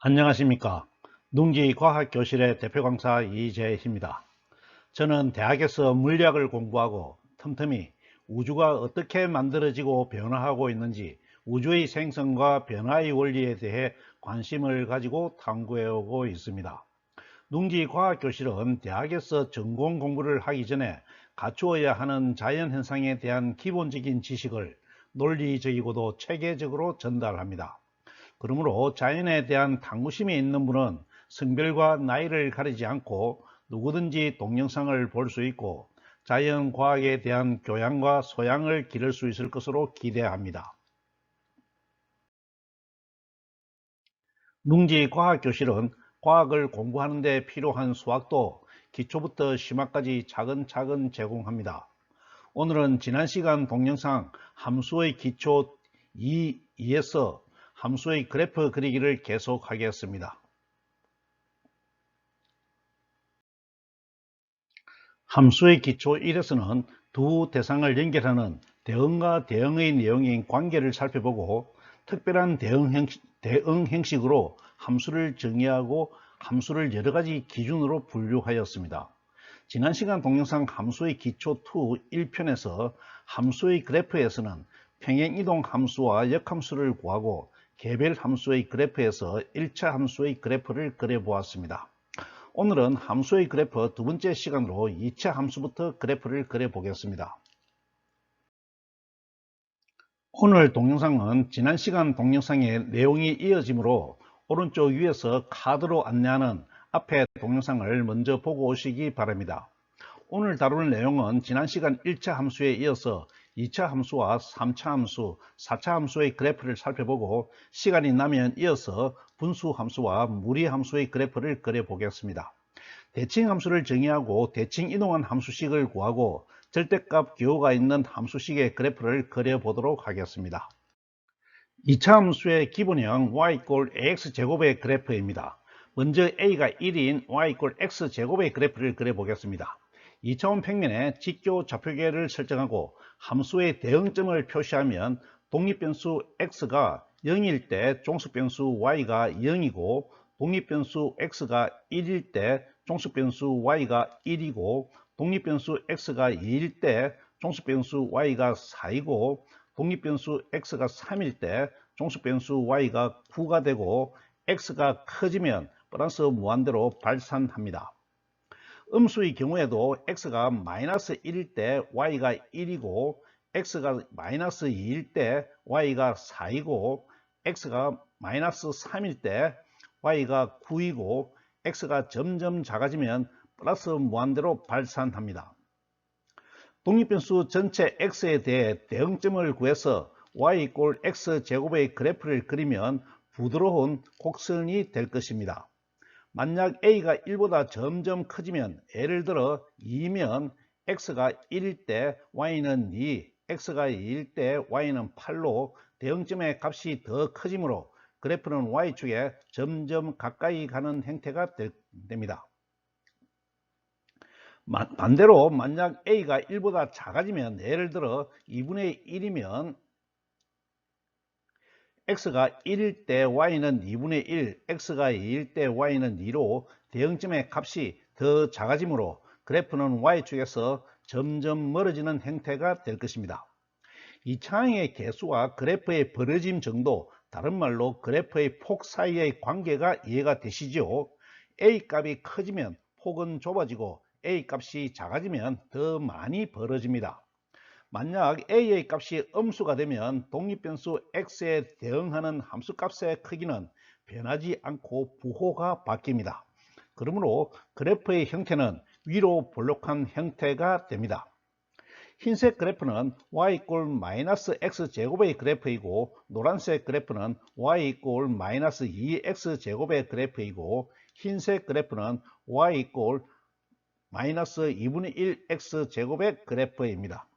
안녕하십니까. 농지과학교실의 대표 강사 이재희입니다. 저는 대학에서 물리학을 공부하고 틈틈이 우주가 어떻게 만들어지고 변화하고 있는지 우주의 생성과 변화의 원리에 대해 관심을 가지고 탐구해 오고 있습니다. 농지과학교실은 대학에서 전공 공부를 하기 전에 갖추어야 하는 자연현상에 대한 기본적인 지식을 논리적이고도 체계적으로 전달합니다. 그러므로 자연에 대한 탐구심이 있는 분은 성별과 나이를 가리지 않고 누구든지 동영상을 볼 수 있고 자연과학에 대한 교양과 소양을 기를 수 있을 것으로 기대합니다. 농지과학교실은 과학을 공부하는 데 필요한 수학도 기초부터 심화까지 차근차근 제공합니다. 오늘은 지난 시간 동영상 함수의 기초 2에서 함수의 그래프 그리기를 계속하겠습니다. 함수의 기초 1에서는 두 대상을 연결하는 대응과 대응의 내용인 관계를 살펴보고 특별한 대응 형식으로 함수를 정의하고 함수를 여러 가지 기준으로 분류하였습니다. 지난 시간 동영상 함수의 기초 2 1편에서 함수의 그래프에서는 평행이동 함수와 역함수를 구하고 개별 함수의 그래프에서 1차 함수의 그래프를 그려보았습니다. 오늘은 함수의 그래프 두 번째 시간으로 2차 함수부터 그래프를 그려보겠습니다. 오늘 동영상은 지난 시간 동영상의 내용이 이어지므로 오른쪽 위에서 카드로 안내하는 앞에 동영상을 먼저 보고 오시기 바랍니다. 오늘 다룰 내용은 지난 시간 1차 함수에 이어서 2차 함수와 3차 함수, 4차 함수의 그래프를 살펴보고 시간이 나면 이어서 분수 함수와 무리 함수의 그래프를 그려보겠습니다. 대칭 함수를 정의하고 대칭 이동한 함수식을 구하고 절대값 기호가 있는 함수식의 그래프를 그려보도록 하겠습니다. 2차 함수의 기본형 y = ax제곱의 그래프입니다. 먼저 a가 1인 y = x제곱의 그래프를 그려보겠습니다. 2차원 평면에 직교 좌표계를 설정하고 함수의 대응점을 표시하면 독립변수 x가 0일 때 종속변수 y가 0이고 독립변수 x가 1일 때 종속변수 y가 1이고 독립변수 x가 2일 때 종속변수 y가 4이고 독립변수 x가 3일 때 종속변수 y가 9가 되고 x가 커지면 플러스 무한대로 발산합니다. 음수의 경우에도 x가 마이너스 1일 때 y가 1이고 x가 마이너스 2일 때 y가 4이고 x가 마이너스 3일 때 y가 9이고 x가 점점 작아지면 플러스 무한대로 발산합니다. 독립변수 전체 x에 대해 대응점을 구해서 y = x제곱의 그래프를 그리면 부드러운 곡선이 될 것입니다. 만약 a가 1보다 점점 커지면 예를 들어 2면 x가 1일 때 y는 2, x가 2일 때 y는 8로 대응점의 값이 더 커지므로 그래프는 y축에 점점 가까이 가는 형태가 됩니다. 반대로 만약 a가 1보다 작아지면 예를 들어 2분의 1이면 x가 1일 때 y는 2분의 1, x가 2일 때 y는 2로 대응점의 값이 더 작아지므로 그래프는 y축에서 점점 멀어지는 형태가 될 것입니다. 이 차항의 개수와 그래프의 벌어짐 정도, 다른 말로 그래프의 폭 사이의 관계가 이해가 되시죠? a 값이 커지면 폭은 좁아지고 a 값이 작아지면 더 많이 벌어집니다. 만약 a의 값이 음수가 되면 독립변수 x에 대응하는 함수값의 크기는 변하지 않고 부호가 바뀝니다. 그러므로 그래프의 형태는 위로 볼록한 형태가 됩니다. 흰색 그래프는 y = -x제곱의 그래프이고 노란색 그래프는 y = -2x제곱의 그래프이고 흰색 그래프는 y = -2분의 1x제곱의 그래프입니다.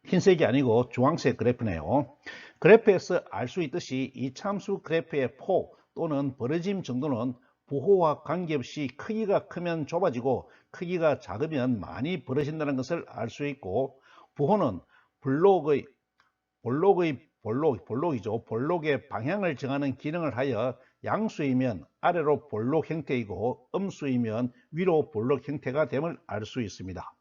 흰색이 아니고 주황색 그래프네요. 그래프에서 알 수 있듯이 이 참수 그래프의 폭 또는 벌어짐 정도는 부호와 관계없이 크기가 크면 좁아지고 크기가 작으면 많이 벌어진다는 것을 알 수 있고 부호는 볼록의 방향을 정하는 기능을 하여 양수이면 아래로 볼록 형태이고 음수이면 위로 볼록 형태가 됨을 알 수 있습니다.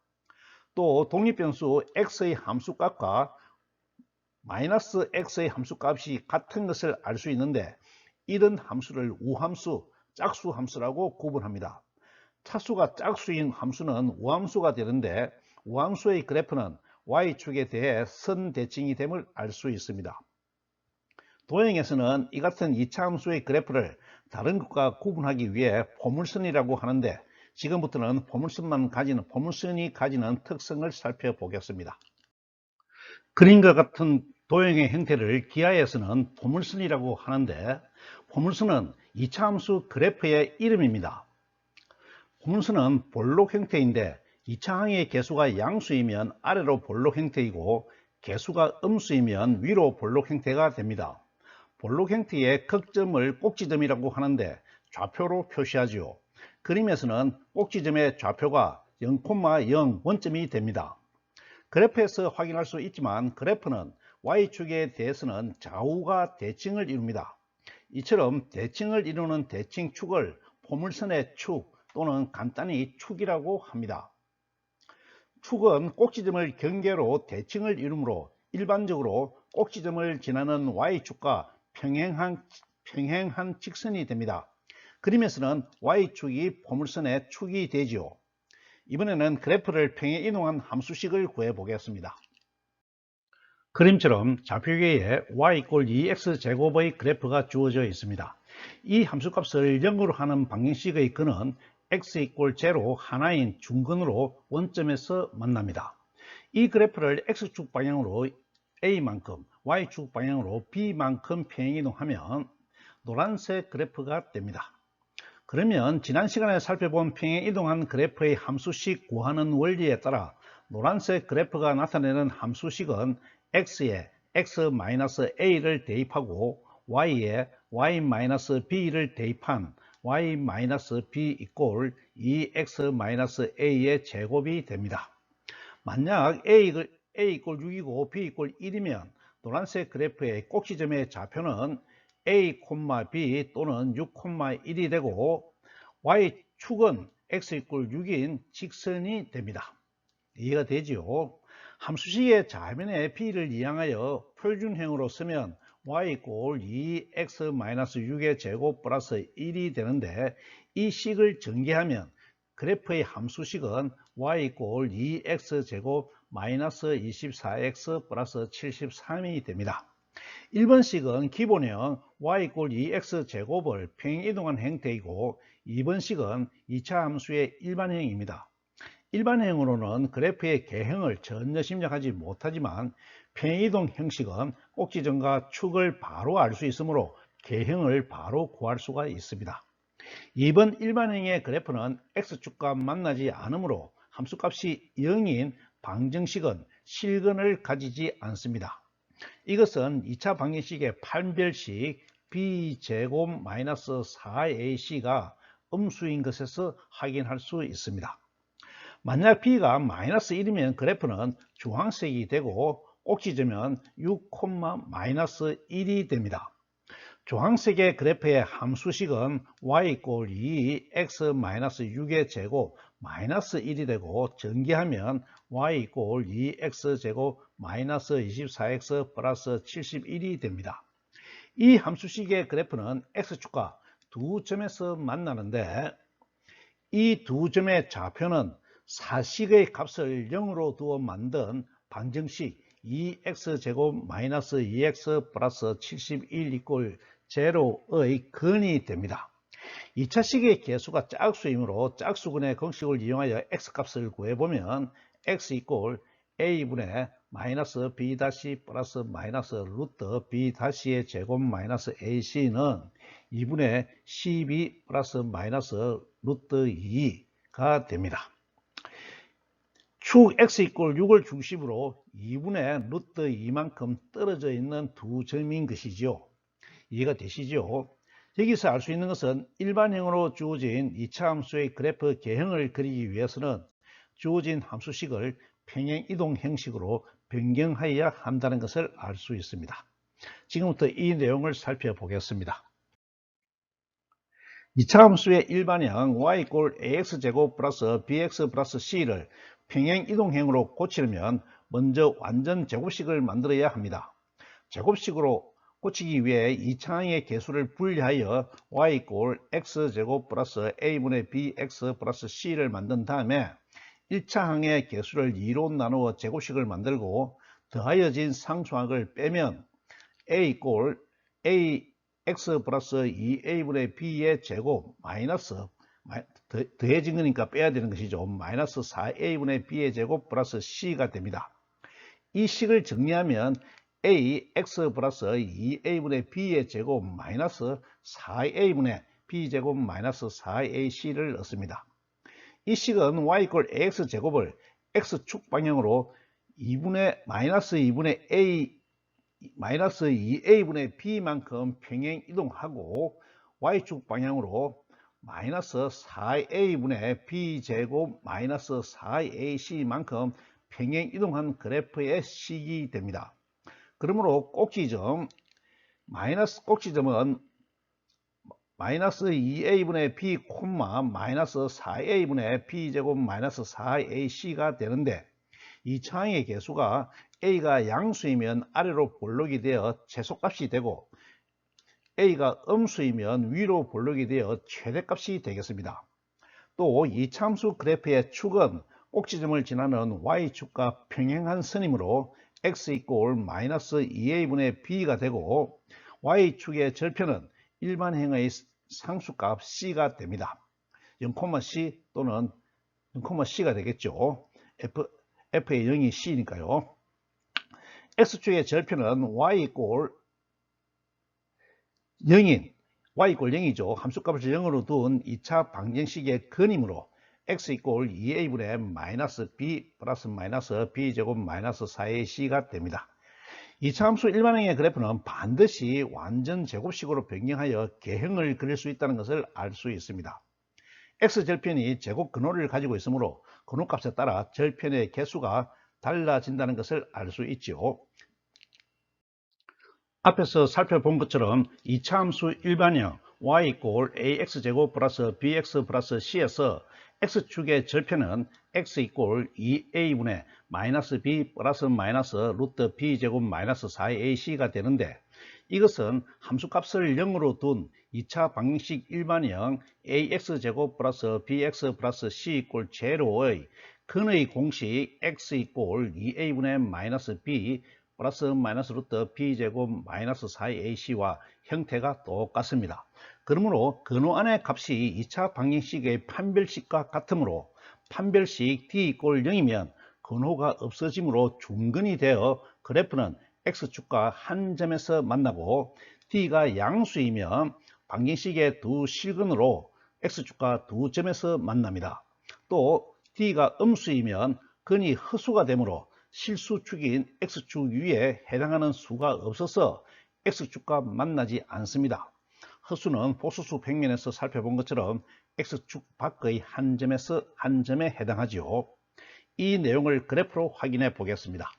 또 독립변수 x의 함수값과 마이너스 x의 함수값이 같은 것을 알 수 있는데 이런 함수를 우함수, 짝수 함수라고 구분합니다. 차수가 짝수인 함수는 우함수가 되는데 우함수의 그래프는 y축에 대해 선대칭이 됨을 알 수 있습니다. 도형에서는 이 같은 2차 함수의 그래프를 다른 것과 구분하기 위해 포물선이라고 하는데 지금부터는 포물선이 가지는 특성을 살펴보겠습니다. 그림과 같은 도형의 형태를 기하에서는 포물선이라고 하는데 포물선은 2차 함수 그래프의 이름입니다. 포물선은 볼록 형태인데 2차 항의 개수가 양수이면 아래로 볼록 형태이고 개수가 음수이면 위로 볼록 형태가 됩니다. 볼록 형태의 극점을 꼭지점이라고 하는데 좌표로 표시하지요. 그림에서는 꼭지점의 좌표가 0,0 원점이 됩니다. 그래프에서 확인할 수 있지만 그래프는 y축에 대해서는 좌우가 대칭을 이룹니다. 이처럼 대칭을 이루는 대칭축을 포물선의 축 또는 간단히 축이라고 합니다. 축은 꼭지점을 경계로 대칭을 이루므로 일반적으로 꼭지점을 지나는 y축과 평행한 직선이 됩니다. 그림에서는 y축이 포물선의 축이 되지요. 이번에는 그래프를 평행 이동한 함수식을 구해 보겠습니다. 그림처럼 좌표계에 y = 2x제곱의 그래프가 주어져 있습니다. 이 함수값을 0으로 하는 방정식의 근은 x = 0 하나인 중근으로 원점에서 만납니다. 이 그래프를 x축 방향으로 a만큼 y축 방향으로 b만큼 평행 이동하면 노란색 그래프가 됩니다. 그러면 지난 시간에 살펴본 평행 이동한 그래프의 함수식 구하는 원리에 따라 노란색 그래프가 나타내는 함수식은 x에 x-a를 대입하고 y에 y-b를 대입한 y-b = 2x-a의 제곱이 됩니다. 만약 a = 6이고 b = 1이면 노란색 그래프의 꼭지점의 좌표는 a, b 또는 6,1이 되고 y축은 x = 6인 직선이 됩니다. 이해가 되지요? 함수식의 좌변에 b를 이항하여 표준형으로 쓰면 y = 2x-6의 제곱 플러스 1이 되는데 이 식을 전개하면 그래프의 함수식은 y = 2x제곱 마이너스 24x 플러스 73이 됩니다. 1번식은 기본형 y = 2x제곱을 평행 이동한 형태이고 2번식은 2차 함수의 일반형입니다. 일반형으로는 그래프의 개형을 전혀 심작하지 못하지만 평행이동 형식은 꼭지점과 축을 바로 알 수 있으므로 개형을 바로 구할 수가 있습니다. 2번 일반형의 그래프는 x축과 만나지 않으므로 함수값이 0인 방정식은 실근을 가지지 않습니다. 이것은 2차 방정식의 판별식 b제곱 마이너스 4ac가 음수인 것에서 확인할 수 있습니다. 만약 b가 마이너스 1이면 그래프는 주황색이 되고 꼭지점은 6,-1이 됩니다. 주황색의 그래프의 함수식은 y = 2x-6의 제곱 마이너스 1이 되고 전개하면 y = 2x제곱 마이너스 24x 플러스 71이 됩니다. 이 함수식의 그래프는 x축과 두 점에서 만나는데 이 두 점의 좌표는 사식의 값을 0으로 두어 만든 방정식 2x제곱 마이너스 2x 플러스 71 = 0의 근이 됩니다. 2차식의 개수가 짝수이므로 짝수근의 공식을 이용하여 x값을 구해보면 x = a분의 마이너스 b 플러스 마이너스 루트 b의 제곱 마이너스 ac는 2분의 12 플러스 마이너스 루트 2가 됩니다. 축 x = 6을 중심으로 2분의 루트 2만큼 떨어져 있는 두 점인 것이지요. 이해가 되시죠? 여기서 알 수 있는 것은 일반형으로 주어진 2차 함수의 그래프 개형을 그리기 위해서는 주어진 함수식을 평행 이동 형식으로 변경하여야 한다는 것을 알 수 있습니다. 지금부터 이 내용을 살펴보겠습니다. 2차 함수의 일반형 y = ax제곱 플러스 bx 플러스 c를 평행 이동형으로 고치려면 먼저 완전 제곱식을 만들어야 합니다. 제곱식으로 고치기 위해 2차항의 개수를 분리하여 y = x제곱 플러스 a분의 bx 플러스 c를 만든 다음에 1차항의 개수를 2로 나누어 제곱식을 만들고 더하여진 상수항을 빼면 a = ax 플러스 2a분의 b의 제곱 마이너스 더해진 거니까 빼야 되는 것이죠. 마이너스 4a분의 b의 제곱 플러스 c가 됩니다. 이 식을 정리하면 ax 플러스 2a분의 b의 제곱 마이너스 4a분의 b제곱 마이너스 4ac를 얻습니다. 이 식은 y = ax제곱을 x축 방향으로 마이너스 2a분의 b만큼 평행 이동하고 y축 방향으로 마이너스 4a분의 b제곱 마이너스 4ac만큼 평행 이동한 그래프의 식이 됩니다. 그러므로 꼭지점은 마이너스 2a분의 b, 마이너스 4a분의 b제곱 마이너스 4ac가 되는데 이 차항의 개수가 a가 양수이면 아래로 볼록이 되어 최소값이 되고 a가 음수이면 위로 볼록이 되어 최대값이 되겠습니다. 또 이 참수 그래프의 축은 꼭지점을 지나는 y축과 평행한 선이므로 x = 마이너스 2a분의 b가 되고 y축의 절편은 일반형의 상수값 c가 됩니다. 0,c 또는 0,c가 되겠죠. f의 0이 c니까요. x축의 절편은 y = 0이죠. 함수값을 0으로 둔 2차 방정식의 근이므로 x = 2a분의 마이너스 b 플러스 마이너스 b제곱 마이너스 4ac가 됩니다. 2차 함수 일반형의 그래프는 반드시 완전 제곱식으로 변경하여 개형을 그릴 수 있다는 것을 알 수 있습니다. x절편이 제곱 근호를 가지고 있으므로 근호값에 따라 절편의 개수가 달라진다는 것을 알 수 있죠. 앞에서 살펴본 것처럼 2차 함수 일반형 y = ax제곱 플러스 bx 플러스 c에서 x축의 절편은 x = 2a분의 마이너스 b 플러스 마이너스 루트 b제곱 마이너스 4ac가 되는데 이것은 함수값을 0으로 둔 2차 방정식 일반형 ax제곱 플러스 bx 플러스 c = 제로의 근의 공식 x = 2a분의 마이너스 b 플러스 마이너스 루트 b제곱 마이너스 4ac와 형태가 똑같습니다. 그러므로 근호 안의 값이 2차 방정식의 판별식과 같으므로 판별식 d = 0이면 근호가 없어지므로 중근이 되어 그래프는 x축과 한 점에서 만나고 d가 양수이면 방정식의 두 실근으로 x축과 두 점에서 만납니다. 또 d가 음수이면 근이 허수가 되므로 실수축인 x축 위에 해당하는 수가 없어서 x축과 만나지 않습니다. 허수는 보수수 평면에서 살펴본 것처럼 x축 밖의 한 점에 해당하지요. 이 내용을 그래프로 확인해 보겠습니다.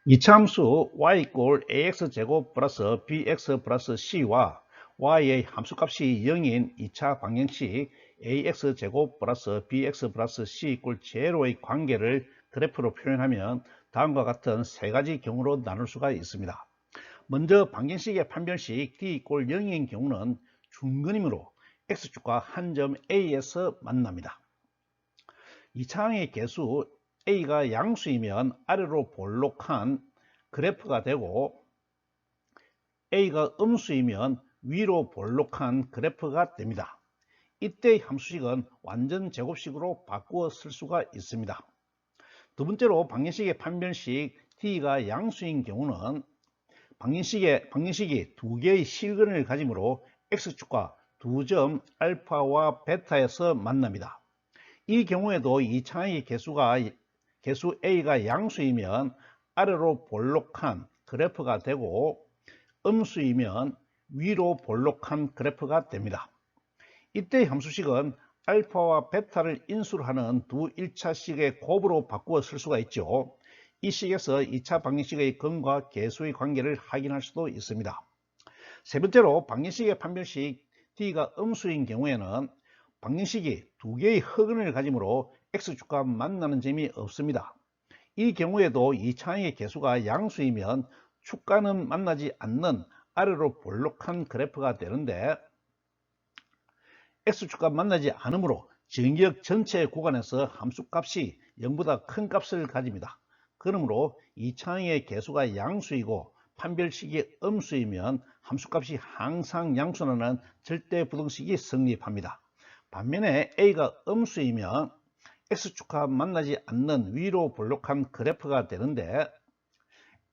2차 함수 y = ax제곱 플러스 bx 플러스 c와 y의 함수값이 0인 2차 방정식 ax제곱 플러스 bx 플러스 c = 제로의 관계를 그래프로 표현하면 다음과 같은 세 가지 경우로 나눌 수가 있습니다. 먼저 방정식의 판별식 d = 0인 경우는 중근이므로 x축과 한 점 A에서 만납니다. 2차항의 개수 A가 양수이면 아래로 볼록한 그래프가 되고 A가 음수이면 위로 볼록한 그래프가 됩니다. 이때의 함수식은 완전 제곱식으로 바꾸어 쓸 수가 있습니다. 두 번째로 방정식의 판별식 D가 양수인 경우는 방정식이 두 개의 실근을 가지므로 X축과 두 점 알파와 베타에서 만납니다. 이 경우에도 2차항의 개수 A가 양수이면 아래로 볼록한 그래프가 되고 음수이면 위로 볼록한 그래프가 됩니다. 이때 함수식은 알파와 베타를 인수로 하는 두 1차식의 곱으로 바꾸어 쓸 수가 있죠. 이 식에서 2차 방정식의 근과 개수의 관계를 확인할 수도 있습니다. 세 번째로 방정식의 판별식 t가 음수인 경우에는 방정식이 두 개의 허근을 가지므로 x축과 만나는 점이 없습니다. 이 경우에도 이 차항의 개수가 양수이면 축과는 만나지 않는 아래로 볼록한 그래프가 되는데, x축과 만나지 않으므로 정기역 전체 구간에서 함수값이 0보다 큰 값을 가집니다. 그러므로 이 차항의 개수가 양수이고 판별식이 음수이면 함수값이 항상 양수라는 절대부등식이 성립합니다. 반면에 a가 음수이면 x축과 만나지 않는 위로 볼록한 그래프가 되는데,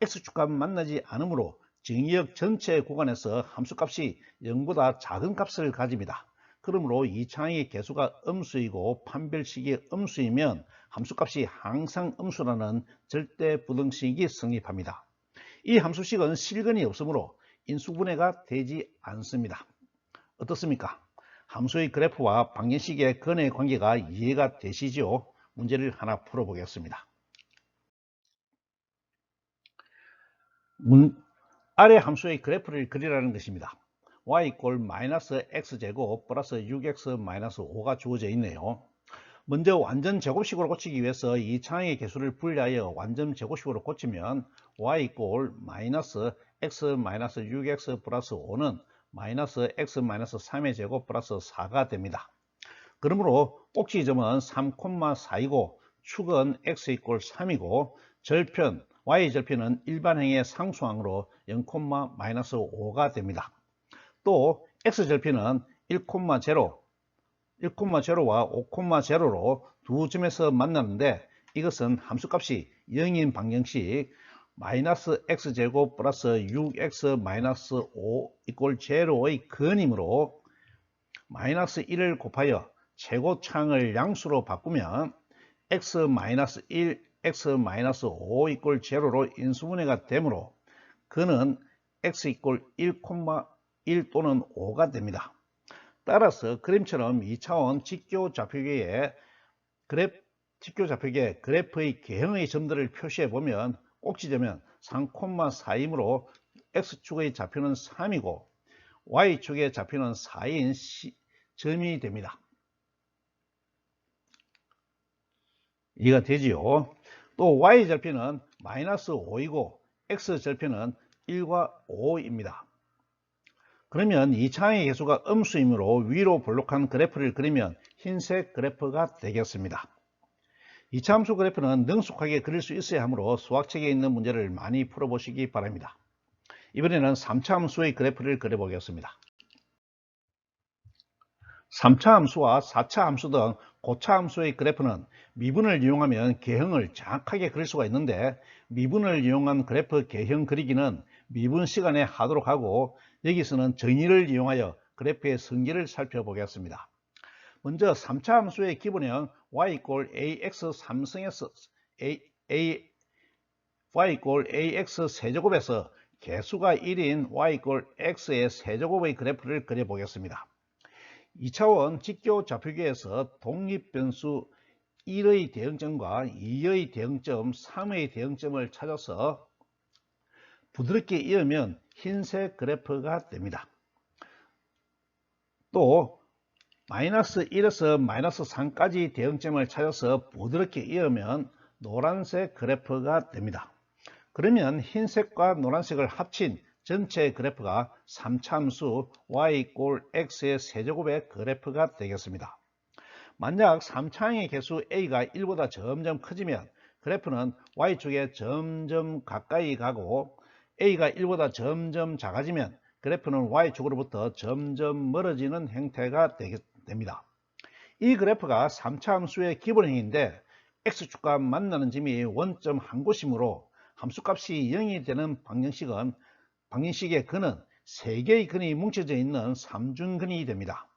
x축과 만나지 않으므로 정기역 전체 구간에서 함수값이 0보다 작은 값을 가집니다. 그러므로 이 차항의 개수가 음수이고 판별식이 음수이면 함수값이 항상 음수라는 절대부등식이 성립합니다. 이 함수식은 실근이 없으므로 인수분해가 되지 않습니다. 어떻습니까? 함수의 그래프와 방정식의 근의 관계가 이해가 되시죠? 문제를 하나 풀어보겠습니다. 아래 함수의 그래프를 그리라는 것입니다. y = x제곱 플러스 6x 5가 주어져 있네요. 먼저 완전 제곱식으로 고치기 위해서 이 차항의 개수를 분리하여 완전 제곱식으로 고치면 y = x 6x 플러스 5는 x 3의 제곱 플러스 4가 됩니다. 그러므로 꼭지점은 3,4이고 축은 x = 3이고 절편 y절편은 일반행의 상수항으로 0,-5가 됩니다. 또 x절편은 1,0와 5,0로 두 점에서 만나는데, 이것은 함수값이 0인 방정식 x제곱 플러스 6x 5 0의 근이므로 -1을 곱하여 최고차항을 양수로 바꾸면 x-1, x-5 0로 인수분해가 되므로 그는 x = 1,1 또는 5가 됩니다. 따라서 그림처럼 2차원 직교 좌표계에 그래프의 개형의 점들을 표시해 보면 꼭지점은 3,4이므로 x축의 좌표는 3이고 y축의 좌표는 4인 점이 됩니다. 이해가 되지요? 또 y절편은 -5이고 x절편은 1과 5입니다. 그러면 이 차항의 개수가 음수이므로 위로 볼록한 그래프를 그리면 흰색 그래프가 되겠습니다. 2차 함수 그래프는 능숙하게 그릴 수 있어야 하므로 수학책에 있는 문제를 많이 풀어보시기 바랍니다. 이번에는 3차 함수의 그래프를 그려보겠습니다. 3차 함수와 4차 함수 등 고차 함수의 그래프는 미분을 이용하면 개형을 정확하게 그릴 수가 있는데, 미분을 이용한 그래프 개형 그리기는 미분 시간에 하도록 하고, 여기서는 정의를 이용하여 그래프의 성질을 살펴보겠습니다. 먼저 3차 함수의 기본형 y = ax 3승에서 y = ax 세제곱에서 개수가 1인 y = x의 세제곱의 그래프를 그려보겠습니다. 2차원 직교 좌표계에서 독립변수 1의 대응점과 2의 대응점, 3의 대응점을 찾아서 부드럽게 이으면 흰색 그래프가 됩니다. 또 -1에서 -3까지 대응점을 찾아서 부드럽게 이으면 노란색 그래프가 됩니다. 그러면 흰색과 노란색을 합친 전체 그래프가 3차 함수 y = x의 세제곱의 그래프가 되겠습니다. 만약 3차항의 개수 a가 1보다 점점 커지면 그래프는 y축에 점점 가까이 가고, a가 1보다 점점 작아지면 그래프는 y축으로부터 점점 멀어지는 형태가 됩니다. 이 그래프가 3차 함수의 기본형인데, x축과 만나는 점이 원점 한 곳이므로 함수값이 0이 되는 방정식의 근은 3개의 근이 뭉쳐져 있는 삼중근이 됩니다.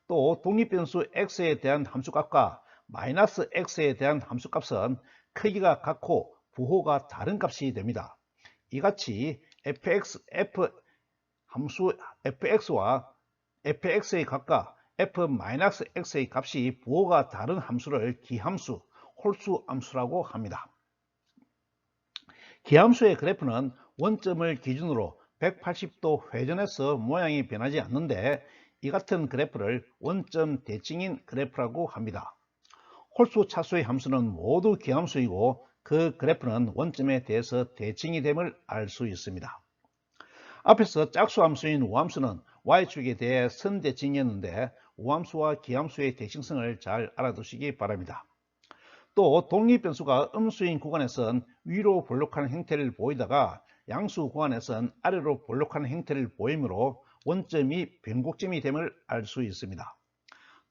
또 독립변수 x에 대한 함수값과 -x에 대한 함수값은 크기가 같고 부호가 다른 값이 됩니다. 이같이 함수 fx와 fx의 값과 f-x의 값이 부호가 다른 함수를 기함수, 홀수함수라고 합니다. 기함수의 그래프는 원점을 기준으로 180도 회전해서 모양이 변하지 않는데, 이 같은 그래프를 원점 대칭인 그래프라고 합니다. 홀수 차수의 함수는 모두 기함수이고 그 그래프는 원점에 대해서 대칭이 됨을 알 수 있습니다. 앞에서 짝수 함수인 우함수는 y축에 대해 선대칭이었는데 우함수와 기함수의 대칭성을 잘 알아두시기 바랍니다. 또 독립변수가 음수인 구간에선 위로 볼록하는 형태를 보이다가 양수 구간에선 아래로 볼록하는 형태를 보이므로 원점이 변곡점이 됨을 알 수 있습니다.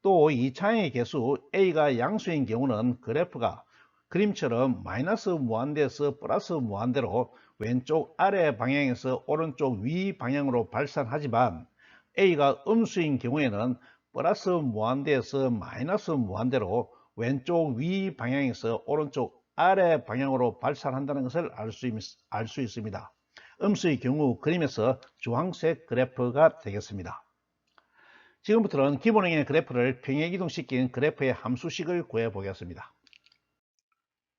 또 2차의 개수 a가 양수인 경우는 그래프가 그림처럼 마이너스 무한대에서 플러스 무한대로 왼쪽 아래 방향에서 오른쪽 위 방향으로 발산하지만 a가 음수인 경우에는 플러스 무한대에서 마이너스 무한대로 왼쪽 위 방향에서 오른쪽 아래 방향으로 발산한다는 것을 알 수 있습니다. 음수의 경우 그림에서 주황색 그래프가 되겠습니다. 지금부터는 기본형의 그래프를 평행이동시킨 그래프의 함수식을 구해 보겠습니다.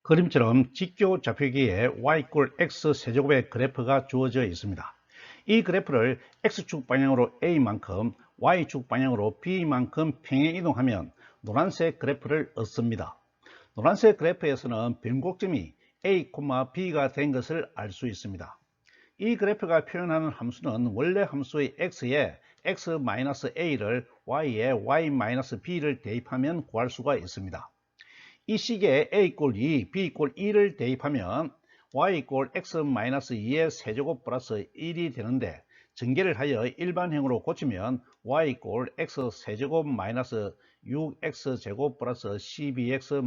그림처럼 직교 좌표기에 y = x 세제곱의 그래프가 주어져 있습니다. 이 그래프를 x축 방향으로 a만큼 y축 방향으로 b만큼 평행이동하면 노란색 그래프를 얻습니다. 노란색 그래프에서는 변곡점이 a, b가 된 것을 알 수 있습니다. 이 그래프가 표현하는 함수는 원래 함수의 x에 x-a를 y에 y-b를 대입하면 구할 수가 있습니다. 이 식에 a = 2, b = 1을 대입하면 y = x-2의 세제곱 플러스 1이 되는데 전개를 하여 일반형으로 고치면 y = x 세제곱 마이너스 6x제곱 플러스 12x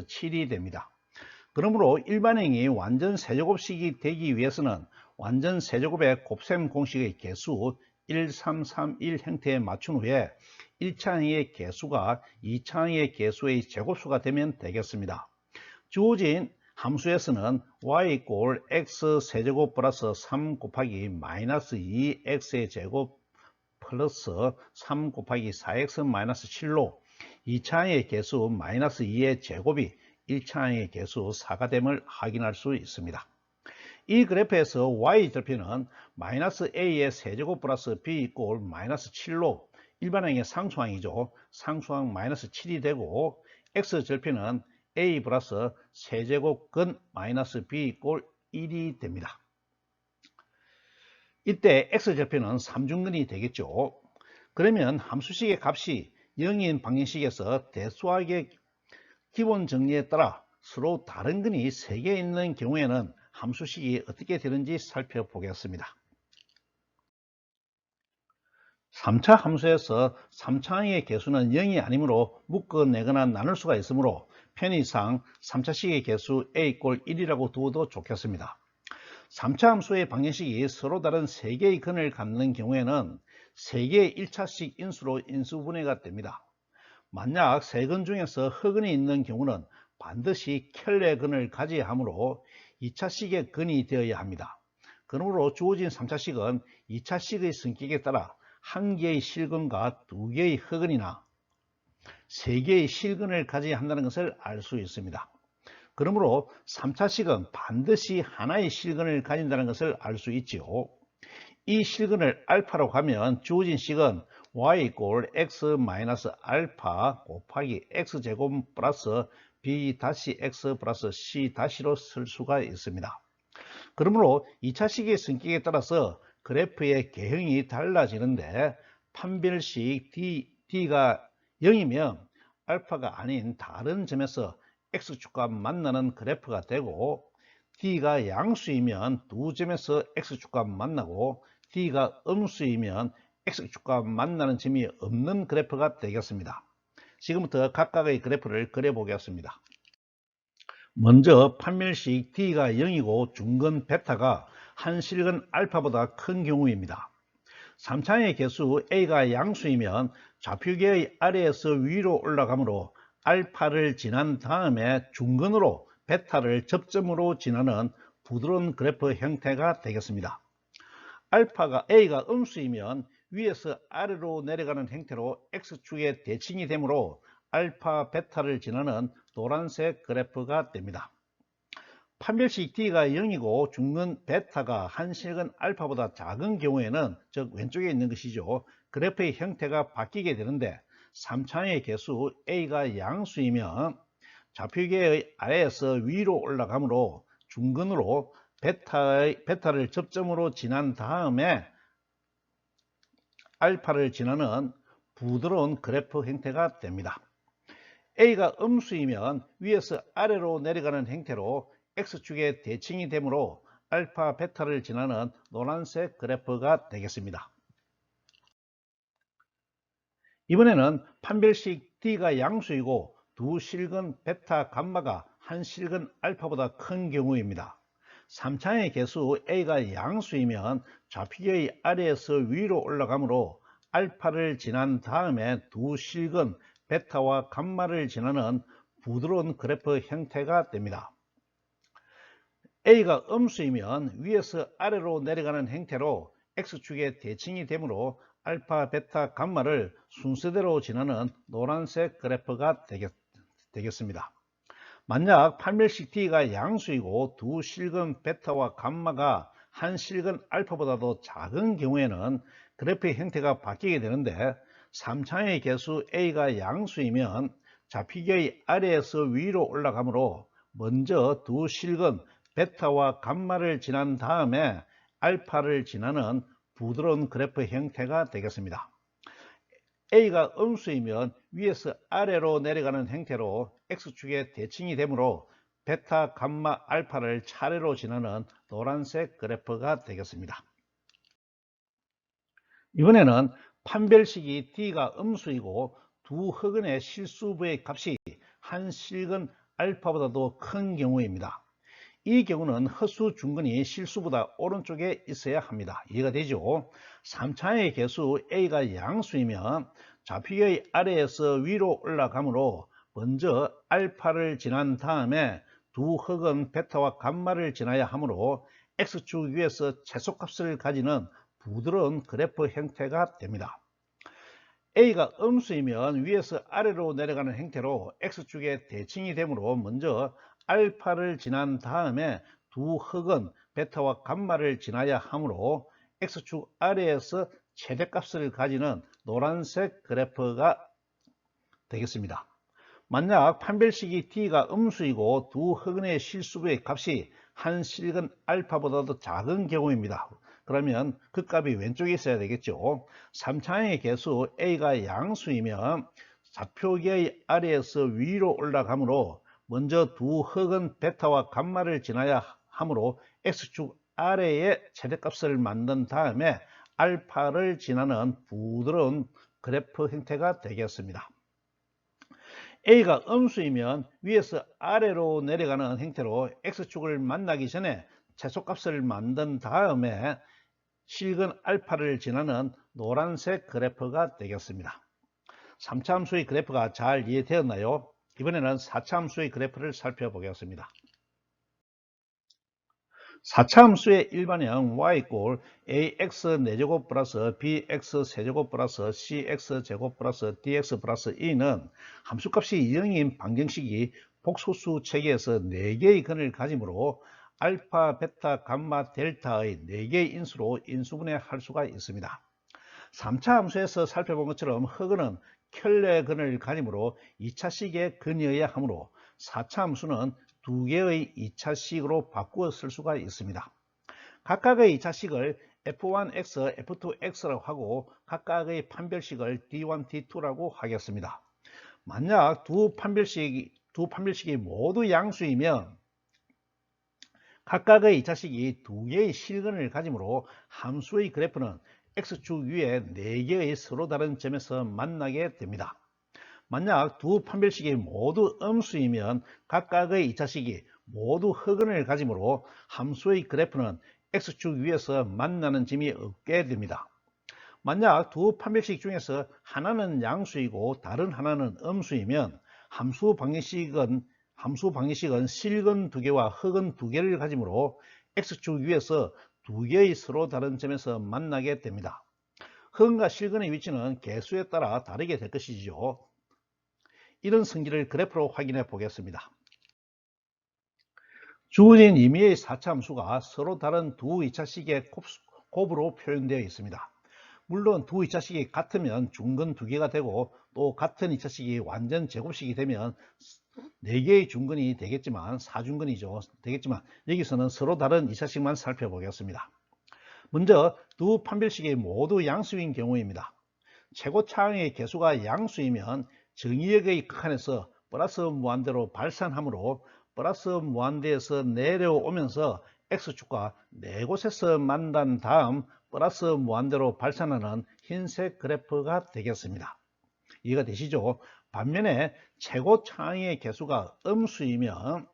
7이 됩니다. 그러므로 일반형이 완전 세제곱식이 되기 위해서는 완전 세제곱의 곱셈 공식의 개수 1, 3, 3, 1 형태에 맞춘 후에 1차항의 개수가 2차항의 개수의 제곱수가 되면 되겠습니다. 주어진 함수에서는 y = x 세제곱 플러스 3 곱하기 마이너스 2x의 제곱 플러스 3 곱하기 4x 7로 2차항의 개수 마이너스 2의 제곱이 1차항의 개수 4가 됨을 확인할 수 있습니다. 이 그래프에서 y절편은 마이너스 a의 세제곱 플러스 b = 마이너스 7로 일반항의 상수항이죠. 상수항 마이너스 7이 되고 x절편은 a 플러스 세제곱근 마이너스 b = 1이 됩니다. 이때 x절편은 3중근이 되겠죠. 그러면 함수식의 값이 0인 방정식에서 대수학의 기본 정리에 따라 서로 다른 근이 3개 있는 경우에는 함수식이 어떻게 되는지 살펴보겠습니다. 3차 함수에서 3차항의 개수는 0이 아니므로 묶어내거나 나눌 수가 있으므로 편의상 3차식의 개수 a = 1이라고 두어도 좋겠습니다. 3차 함수의 방정식이 서로 다른 3개의 근을 갖는 경우에는 3개의 1차식 인수로 인수분해가 됩니다. 만약 3근 중에서 허근이 있는 경우는 반드시 켤레근을 가져야 하므로 2차식의 근이 되어야 합니다. 그러므로 주어진 3차식은 2차식의 성격에 따라 1개의 실근과 2개의 허근이나 3개의 실근을 가져야 한다는 것을 알 수 있습니다. 그러므로 3차식은 반드시 하나의 실근을 가진다는 것을 알 수 있지요. 이 실근을 알파로 하면 주어진 식은 y = x-알파 곱하기 x제곱 플러스 b-x 플러스 c-로 쓸 수가 있습니다. 그러므로 2차식의 성격에 따라서 그래프의 개형이 달라지는데 판별식 d가 0이면 알파가 아닌 다른 점에서 x축과 만나는 그래프가 되고 d가 양수이면 두 점에서 x축과 만나고 d가 음수이면 x축과 만나는 점이 없는 그래프가 되겠습니다. 지금부터 각각의 그래프를 그려보겠습니다. 먼저 판별식 d가 0이고 중근 베타가 한 실근 알파보다 큰 경우입니다. 3차의 개수 a가 양수이면 좌표계의 아래에서 위로 올라가므로 알파를 지난 다음에 중근으로 베타를 접점으로 지나는 부드러운 그래프 형태가 되겠습니다. 알파가 a가 음수이면 위에서 아래로 내려가는 형태로 x축의 대칭이 되므로 알파 베타를 지나는 노란색 그래프가 됩니다. 판별식 d가 0이고 중근 베타가 한 실근 알파보다 작은 경우에는 즉 왼쪽에 있는 것이죠. 그래프의 형태가 바뀌게 되는데 3차원의 개수 A가 양수이면 좌표계의 아래에서 위로 올라가므로 중근으로 베타를 접점으로 지난 다음에 알파를 지나는 부드러운 그래프 형태가 됩니다. A가 음수이면 위에서 아래로 내려가는 형태로 X축의 대칭이 되므로 알파, 베타를 지나는 노란색 그래프가 되겠습니다. 이번에는 판별식 D가 양수이고 두 실근 베타, 감마가 한 실근 알파보다 큰 경우입니다. 3차의 개수 A가 양수이면 좌표계의 아래에서 위로 올라가므로 알파를 지난 다음에 두 실근 베타와 감마를 지나는 부드러운 그래프 형태가 됩니다. A가 음수이면 위에서 아래로 내려가는 형태로 X축의 대칭이 되므로 알파, 베타, 감마를 순서대로 지나는 노란색 그래프가 되겠습니다. 만약 판별식 D가 양수이고 두 실근 베타와 감마가 한 실근 알파보다도 작은 경우에는 그래프의 형태가 바뀌게 되는데 3차의 개수 A가 양수이면 좌표계의 아래에서 위로 올라가므로 먼저 두 실근 베타와 감마를 지난 다음에 알파를 지나는 부드러운 그래프 형태가 되겠습니다. A가 음수이면 위에서 아래로 내려가는 형태로 X축의 대칭이 되므로 베타, 감마, 알파를 차례로 지나는 노란색 그래프가 되겠습니다. 이번에는 판별식이 D가 음수이고 두 흑은의 실수부의 값이 한 실근 알파보다도 큰 경우입니다. 이 경우는 허수 중근이 실수보다 오른쪽에 있어야 합니다. 이해가 되죠? 3차의 개수 A가 양수이면 좌표의 아래에서 위로 올라가므로 먼저 알파를 지난 다음에 두 흑은 베타와 감마를 지나야 하므로 X축 위에서 최소값을 가지는 부드러운 그래프 형태가 됩니다. A가 음수이면 위에서 아래로 내려가는 형태로 X축의 대칭이 되므로 먼저 알파를 지난 다음에 두 흑은 베타와 감마를 지나야 하므로 X축 아래에서 최대값을 가지는 노란색 그래프가 되겠습니다. 만약 판별식이 D가 음수이고 두 흑은의 실수부의 값이 한 실근 알파보다도 작은 경우입니다. 그러면 그 값이 왼쪽에 있어야 되겠죠. 3차의 개수 A가 양수이면 좌표계의 아래에서 위로 올라가므로 먼저 두 흑은 베타와 감마를 지나야 하므로 X축 아래에 최대값을 만든 다음에 알파를 지나는 부드러운 그래프 형태가 되겠습니다. A가 음수이면 위에서 아래로 내려가는 형태로 X축을 만나기 전에 최소값을 만든 다음에 실근 알파를 지나는 노란색 그래프가 되겠습니다. 3차 함수의 그래프가 잘 이해되었나요? 이번에는 4차 함수의 그래프를 살펴보겠습니다. 4차 함수의 일반형 y 꼴 ax 4제곱 플러스 bx 세제곱 플러스 cx 제곱 플러스 dx 플러스 e는 함수값이 0인 방정식이 복소수 체계에서 4개의 근을 가지므로 알파, 베타, 감마, 델타의 4개의 인수로 인수분해할 수가 있습니다. 3차 함수에서 살펴본 것처럼 흑은은 켤레근을 가지므로 2차식의 근이어야 하므로 4차 함수는 2개의 2차식으로 바꾸어 쓸 수가 있습니다. 각각의 2차식을 f1x, f2x라고 하고 각각의 판별식을 d1, d2라고 하겠습니다. 만약 두 판별식이 모두 양수이면 각각의 2차식이 2개의 실근을 가지므로 함수의 그래프는 X축 위에 4개의 서로 다른 점에서 만나게 됩니다. 만약 두 판별식이 모두 음수이면 각각의 2차식이 모두 흑은을 가지므로 함수의 그래프는 X축 위에서 만나는 점이 없게 됩니다. 만약 두 판별식 중에서 하나는 양수이고 다른 하나는 음수이면 함수 방정식은 실근 2개와 흑은 2개를 가지므로 X축 위에서 2개의 서로 다른 점에서 만나게 됩니다. 흑은과 실근의 위치는 개수에 따라 다르게 될 것이죠. 이런 성질을 그래프로 확인해 보겠습니다. 주어진 임의의 4차 함수가 서로 다른 두 2차식의 곱으로 표현되어 있습니다. 물론 두 2차식이 같으면 중근 2개가 되고 또 같은 2차식이 완전 제곱식이 되면 4개의 중근이 되겠지만 4중근이죠. 되겠지만 여기서는 서로 다른 2차식만 살펴보겠습니다. 먼저 두 판별식이 모두 양수인 경우입니다. 최고차항의 개수가 양수이면 정의역의 극한에서 플러스 무한대로 발산하므로 플러스 무한대에서 내려오면서 x축과 4곳에서 만난 다음 플러스 무한대로 발산하는 흰색 그래프가 되겠습니다. 이해가 되시죠? 반면에 최고차항의 개수가 음수이면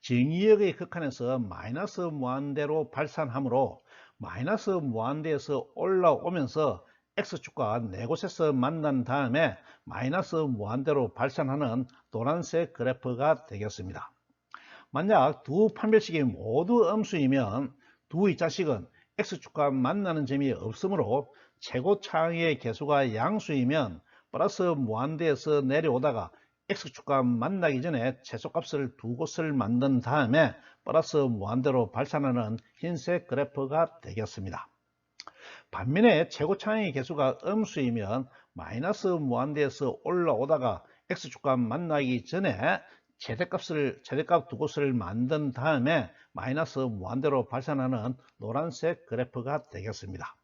정의역의 극한에서 마이너스 무한대로 발산하므로 마이너스 무한대에서 올라오면서 x축과 4곳에서 만난 다음에 마이너스 무한대로 발산하는 노란색 그래프가 되겠습니다. 만약 두 판별식이 모두 음수이면 두 2차식은 x축과 만나는 점이 없으므로 최고차항의 개수가 양수이면 플러스 무한대에서 내려오다가 x축과 만나기 전에 최소값을 두 곳을 만든 다음에 플러스 무한대로 발산하는 흰색 그래프가 되겠습니다. 반면에 최고차항의 개수가 음수이면 마이너스 무한대에서 올라오다가 x축과 만나기 전에 최대값 두 곳을 만든 다음에 마이너스 무한대로 발산하는 노란색 그래프가 되겠습니다.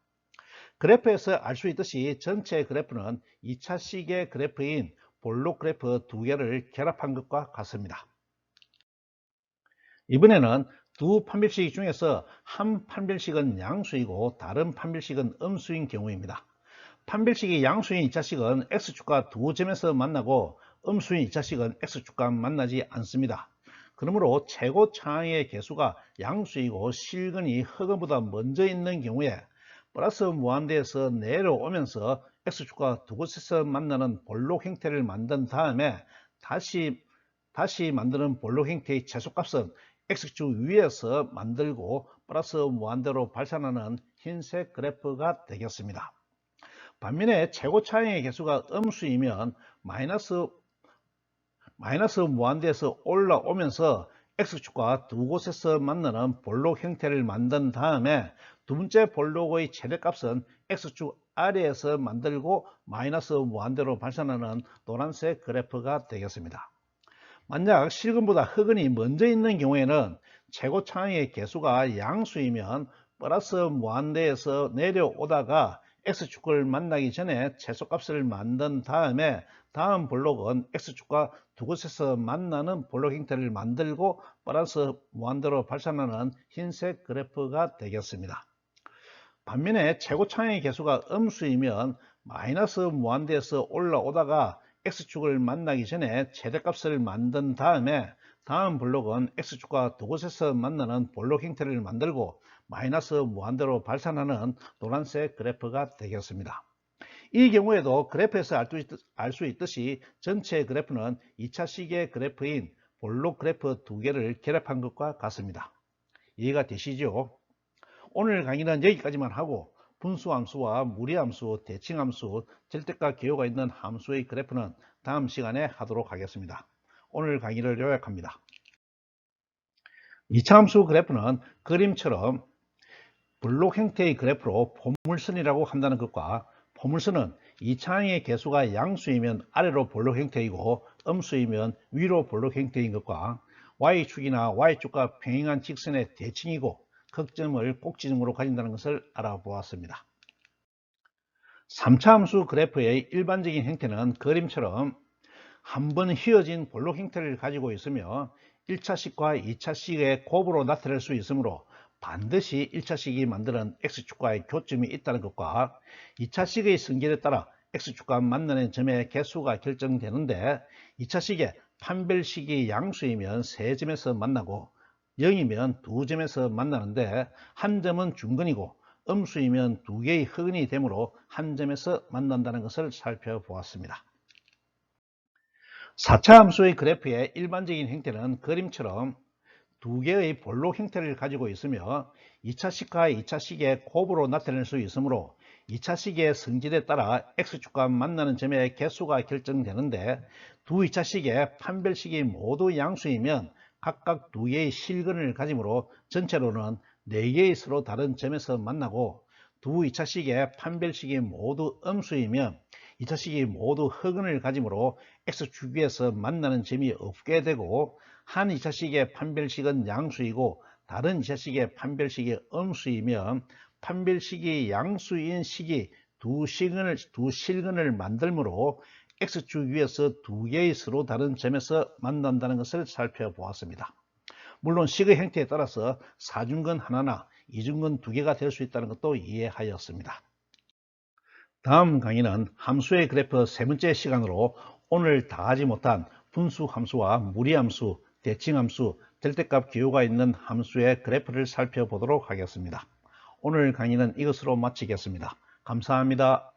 그래프에서 알 수 있듯이 전체 그래프는 2차식의 그래프인 볼록 그래프 2개를 결합한 것과 같습니다. 이번에는 두 판별식 중에서 한 판별식은 양수이고 다른 판별식은 음수인 경우입니다. 판별식이 양수인 2차식은 x축과 두 점에서 만나고 음수인 2차식은 x축과 만나지 않습니다. 그러므로 최고차항의 개수가 양수이고 실근이 흑은보다 먼저 있는 경우에 플러스 무한대에서 내려오면서 x축과 두 곳에서 만나는 볼록 형태를 만든 다음에 다시 만드는 볼록 형태의 최소값은 x축 위에서 만들고 플러스 무한대로 발산하는 흰색 그래프가 되겠습니다. 반면에 최고차항의 개수가 음수이면 마이너스 무한대에서 올라오면서 x축과 두 곳에서 만나는 볼록 형태를 만든 다음에 두 번째 볼록의 최대값은 x축 아래에서 만들고 마이너스 무한대로 발산하는 노란색 그래프가 되겠습니다. 만약 실근보다 흑은이 먼저 있는 경우에는 최고차항의 개수가 양수이면 플러스 무한대에서 내려오다가 x축을 만나기 전에 최소값을 만든 다음에 다음 볼록은 x축과 두 곳에서 만나는 볼록 형태를 만들고 플러스 무한대로 발산하는 흰색 그래프가 되겠습니다. 반면에 최고차항의 개수가 음수이면 마이너스 무한대에서 올라오다가 x축을 만나기 전에 최대값을 만든 다음에 다음 볼록은 x축과 두 곳에서 만나는 볼록 형태를 만들고 마이너스 무한대로 발산하는 노란색 그래프가 되겠습니다. 이 경우에도 그래프에서 알 수 있듯이 전체 그래프는 2차식의 그래프인 볼록 그래프 2개를 결합한 것과 같습니다. 이해가 되시죠? 오늘 강의는 여기까지만 하고 분수함수와 무리함수, 대칭함수, 절대값 기호가 있는 함수의 그래프는 다음 시간에 하도록 하겠습니다. 오늘 강의를 요약합니다. 2차함수 그래프는 그림처럼 블록 형태의 그래프로 포물선이라고 한다는 것과 포물선은 2차항의 개수가 양수이면 아래로 볼록 형태이고 음수이면 위로 볼록 형태인 것과 y축이나 y축과 평행한 직선의 대칭이고 극점을 꼭지점으로 가진다는 것을 알아보았습니다. 3차 함수 그래프의 일반적인 형태는 그림처럼 한 번 휘어진 볼록 형태를 가지고 있으며 1차식과 2차식의 곱으로 나타낼 수 있으므로 반드시 1차식이 만드는 x축과의 교점이 있다는 것과 2차식의 성질에 따라 x축과 만나는 점의 개수가 결정되는데 2차식의 판별식이 양수이면 3점에서 만나고 0이면 2점에서 만나는데 한 점은 중근이고 음수이면 2개의 흑은이 되므로 한 점에서 만난다는 것을 살펴보았습니다. 4차 함수의 그래프의 일반적인 형태는 그림처럼 2개의 볼록 형태를 가지고 있으며 2차식과 2차식의 곱으로 나타낼 수 있으므로 2차식의 성질에 따라 x축과 만나는 점의 개수가 결정되는데 두 2차식의 판별식이 모두 양수이면 각각 2개의 실근을 가지므로 전체로는 4개의 서로 다른 점에서 만나고 두 2차식의 판별식이 모두 음수이면 2차식이 모두 흑은을 가지므로 x축위에서 만나는 점이 없게 되고, 한 2차식의 판별식은 양수이고 다른 2차식의 판별식이 음수이면 판별식이 양수인 식이 두 실근을 만들므로 x축 위에서 두 개의 서로 다른 점에서 만난다는 것을 살펴보았습니다. 물론 식의 형태에 따라서 사중근 하나나 이중근 두 개가 될 수 있다는 것도 이해하였습니다. 다음 강의는 함수의 그래프 세 번째 시간으로 오늘 다하지 못한 분수함수와 무리함수, 대칭함수, 절대값 기호가 있는 함수의 그래프를 살펴보도록 하겠습니다. 오늘 강의는 이것으로 마치겠습니다. 감사합니다.